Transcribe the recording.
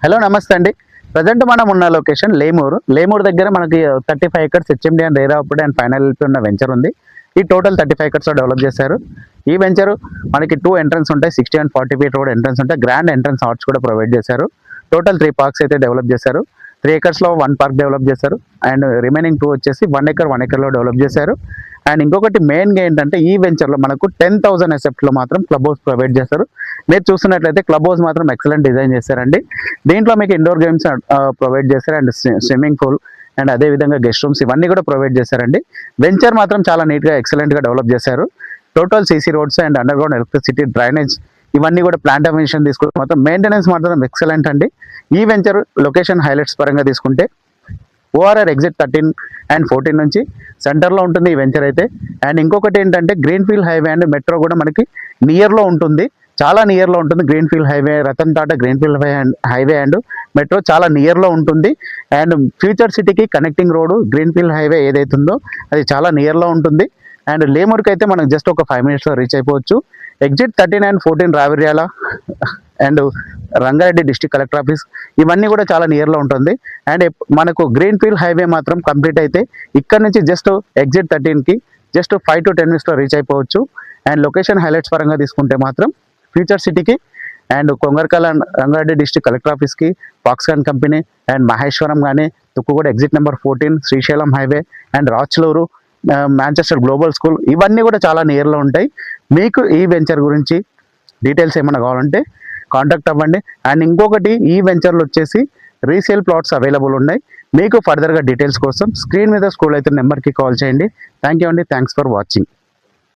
Hello నమస్తే అండి. Present మనం ఉన్న లొకేషన్ లేమూరు దగ్గర మనకి 35 ఎకర్స్ హెచ్ఎండి అండ్ రేరావుడ్ అండ్ ఫైనల్ ఉన్న వెంచర్ ఉంది. ఈ టోటల్ 35 ఎకర్స్ డెవలప్ చేశారు. ఈ వెంచర్ మనకి 2 ఎంట్రన్స్ ఉంటాయి, 60 అండ్ 40 ఫీట్ రోడ్ ఎంట్రన్స్ ఉంటాయి. గ్రాండ్ ఎంట్రన్స్ ఆర్చ్ కూడా ప్రొవైడ్ చేశారు. టోటల్ 3 పార్క్స్ అయితే డెవలప్ చేశారు. 3 ఎకర్స్లో 1 పార్క్ డెవలప్ చేశారు అండ్ రిమైనింగ్ 2 వచ్చేసి 1 ఎకర్లో డెవలప్ చేశారు. అండ్ ఇంకొకటి మెయిన్గా ఏంటంటే ఈ వెంచర్లో మనకు 10,000 ఎసెప్ట్లో మాత్రం క్లబ్ హౌస్ ప్రొవైడ్ చేస్తారు. మీరు చూస్తున్నట్లయితే క్లబ్ హౌస్ మాత్రం ఎక్సలెంట్ డిజైన్ చేశారండి. దీంట్లో మీకు ఇండోర్ గేమ్స్ ప్రొవైడ్ చేశారు అండ్ స్విమ్మింగ్ పూల్ అండ్ అదేవిధంగా గెస్ట్ రూమ్స్ ఇవన్నీ కూడా ప్రొవైడ్ చేశారండి. వెంచర్ మాత్రం చాలా నీట్గా ఎక్సలెంట్గా డెవలప్ చేశారు. Total CC roads and under ground electricity drainage ఇవన్నీ కూడా ప్లాంట్ అమిషన్ తీసుకుంటే మాత్రం మెయింటెనెన్స్ మాత్రం ఎక్సలెంట్ అండి. ఈ వెంచర్ లొకేషన్ హైలైట్స్ పరంగా తీసుకుంటే ఓఆర్ఆర్ ఎగ్జిట్ 13 అండ్ 14 నుంచి సెంటర్లో ఉంటుంది ఈ వెంచర్ అయితే. అండ్ ఇంకొకటి ఏంటంటే గ్రీన్ఫీల్డ్ హైవే అండ్ మెట్రో కూడా మనకి నియర్లో ఉంటుంది, చాలా నియర్లో ఉంటుంది. Greenfield highway, Ratan Tata greenfield highway and metro చాలా నియర్లో ఉంటుంది. అండ్ ఫ్యూచర్ సిటీకి కనెక్టింగ్ రోడ్ గ్రీన్ఫీల్డ్ హైవే ఏదైతుందో అది చాలా నియర్లో ఉంటుంది. అండ్ లేమూర్కి అయితే మనకు జస్ట్ ఒక 5 మినిట్స్లో రీచ్ అయిపోవచ్చు. Exit 13 and 14 Raviryal and Rangareddy district collector office ఇవన్నీ కూడా చాలా నియర్లో ఉంటుంది. అండ్ మనకు గ్రీన్ఫీల్డ్ హైవే మాత్రం కంప్లీట్ అయితే ఇక్కడ నుంచి జస్ట్ ఎగ్జిట్ 13కి జస్ట్ 5 to 10 మినిట్స్లో రీచ్ అయిపోవచ్చు. అండ్ లొకేషన్ హైలైట్స్ పరంగా తీసుకుంటే మాత్రం ఫ్యూచర్ సిటీకి and Kongarkal and Rangareddy district collector ఆఫీస్కి, ఫాక్స్కాన్ కంపెనీ అండ్ మహేశ్వరం కానీ Tukkuguda exit number 14, Srisailam highway and Rachluru, Manchester global school ఇవన్నీ కూడా చాలా నియర్లో ఉంటాయి. మీకు ఈ వెంచర్ గురించి డీటెయిల్స్ ఏమైనా కావాలంటే కాంటాక్ట్ అవ్వండి. అండ్ ఇంకొకటి ఈ వెంచర్లో వచ్చేసి రీసేల్ ప్లాట్స్ అవైలబుల్ ఉన్నాయి. మీకు ఫర్దర్గా డీటెయిల్స్ కోసం స్క్రీన్ మీద స్క్రోల్ అవుతున్న నెంబర్కి కాల్ చేయండి. థ్యాంక్ యూ అండి. Thanks for watching.